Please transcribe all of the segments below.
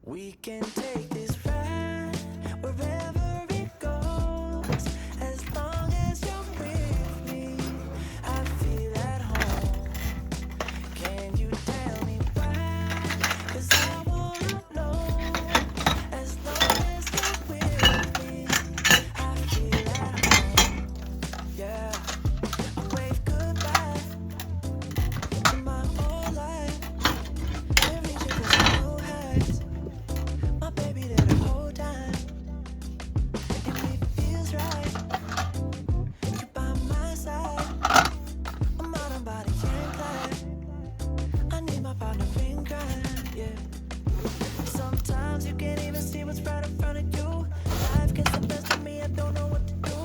We can take this ride wherever it goes. As long as you're with me, I feel at home. Can you tell me why? 'Cause I wanna know. As long as you're with me, I feel at home. Yeah, I wave goodbye to my whole life. We're reaching for new heights. My baby there the whole time, and it feels right. You by my side, I'm out on body and glide. I need my partner in crime, yeah. Sometimes you can't even see what's right in front of you. Life gets the best of me, I don't know what to do.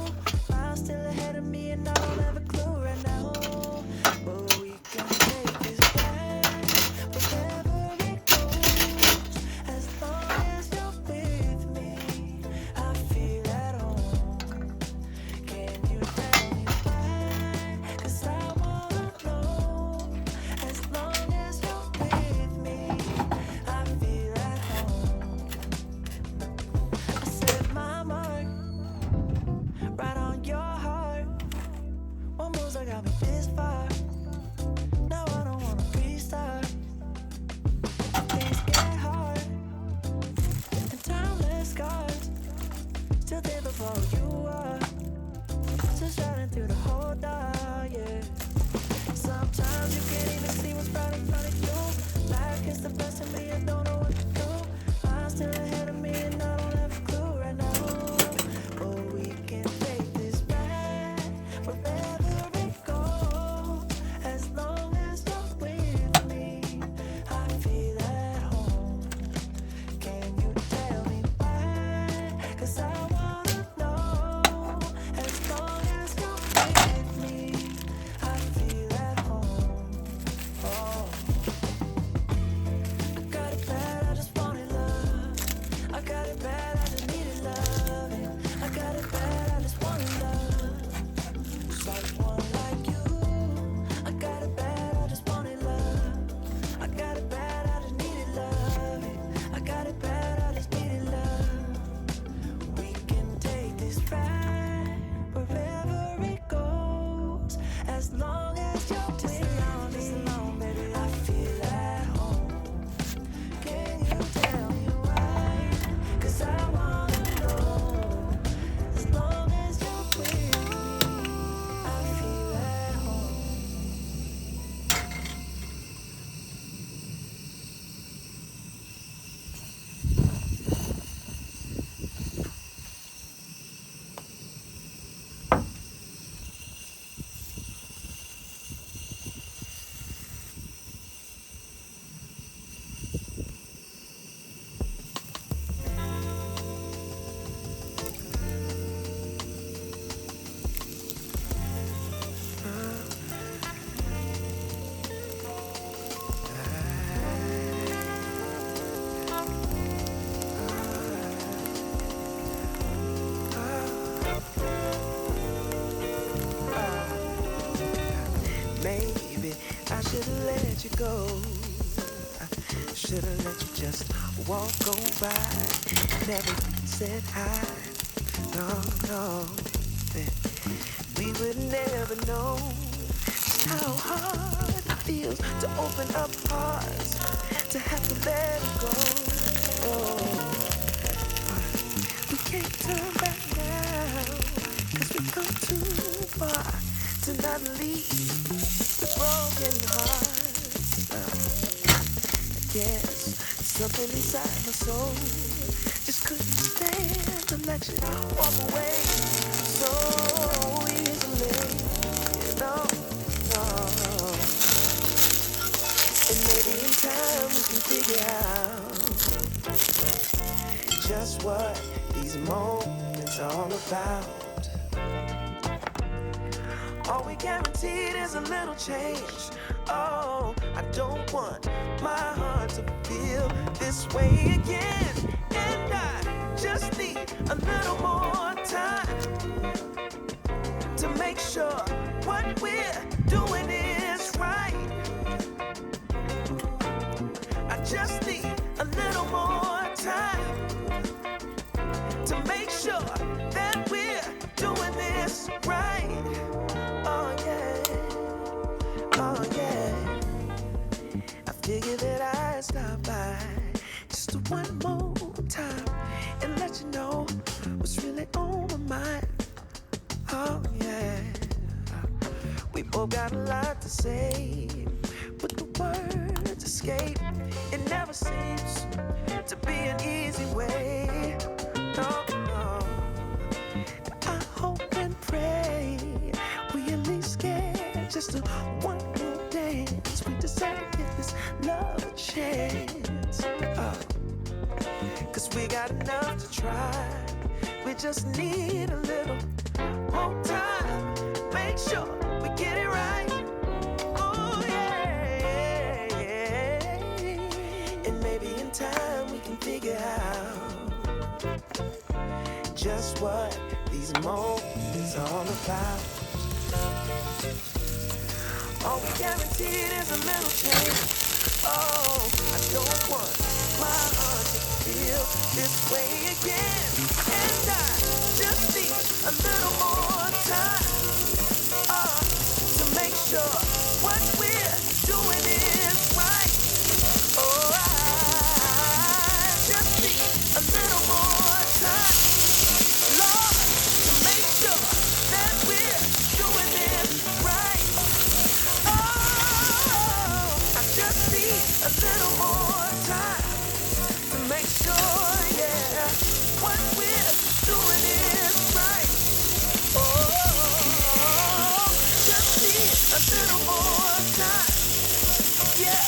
Miles still ahead of me, and I don't have a clue right now. But we can take this ride wherever it goes. As long as you're with me, I feel at home. Can you tell me why? 'Cause I wanna know. As long as you're with me, I feel at home. I set my mark right on your heart. One moves I got me this far. Now I don't wanna restart. Things get hard and timeless scars. Still there before you are. Just riding through the whole dark, yeah. Sometimes you can't even see what's right in front of you. Life gets the best of me, I don't know what to do. I'm still ahead of me, and I don't have a clue right now. But we can take this ride wherever it goes. As long as you're with me, I feel at home. Can you tell me why? 'Cause I wanna know. As long as you're with me, I feel at home. Oh, I got it bad, I just wanted love. I got it bad, I just needed loving. I got it bad, I just wanted love. Someone like you. I got it bad, I just wanted love. I got it bad, I just needed loving. I got it bad, I just needed love. We can take this ride wherever it goes. As long as you're with me, baby, I feel at home. Can you tell me why? 'Cause I wanna know. As long as you're with me, I feel at home. Maybe I should've let you go. I should've let you just walk on by. Never said hi. No, no. That we would never know just how hard it feels to open up hearts, to have to let it go. Oh, we can't turn back now, 'cause we've come too far to not leave the broken hearts. I guess something inside my soul just couldn't stand to let you walk away so easily. You know, no. And maybe in time we can figure out just what these moments are all about. All we guaranteed is a little change. Oh, I don't want my heart to feel this way again. And I just need a little more time to make sure what we're doing is right. I just need a little more one more time and let you know what's really on my mind. Oh yeah, we both got a lot to say, but the words escape. It never seems to be an easy way. No, no. I hope and pray we at least get just a one more dance. We decided to give this love a chance. Cause we got enough to try. We just need a little more time. Make sure we get it right. Oh yeah, and maybe in time we can figure out just what these moments are all about. All we guaranteed is a little change. Oh, I don't want my heart to feel this way again. And I just need a little more time to make sure what we're doing is right. Oh, I just need a little more time, Lord, to make sure that we're doing this right. Oh, I just need a little more time to make sure, yeah, what we're doing is right. Oh, just need a little more time, yeah,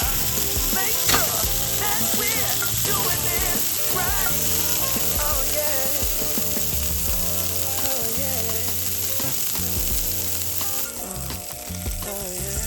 make sure that we're doing this right. Oh yeah, oh yeah, oh yeah.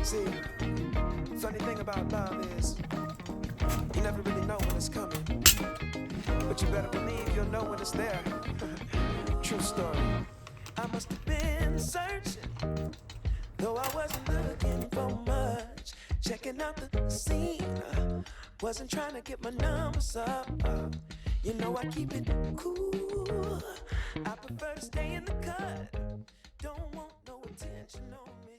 See, funny thing about love is you never really know when it's coming, but you better believe you'll know when it's there. True story. I must have been searching, though I wasn't looking for much. Checking out the scene, wasn't trying to get my numbers up. You know I keep it cool. I prefer to stay in the cut. Don't want no attention on me.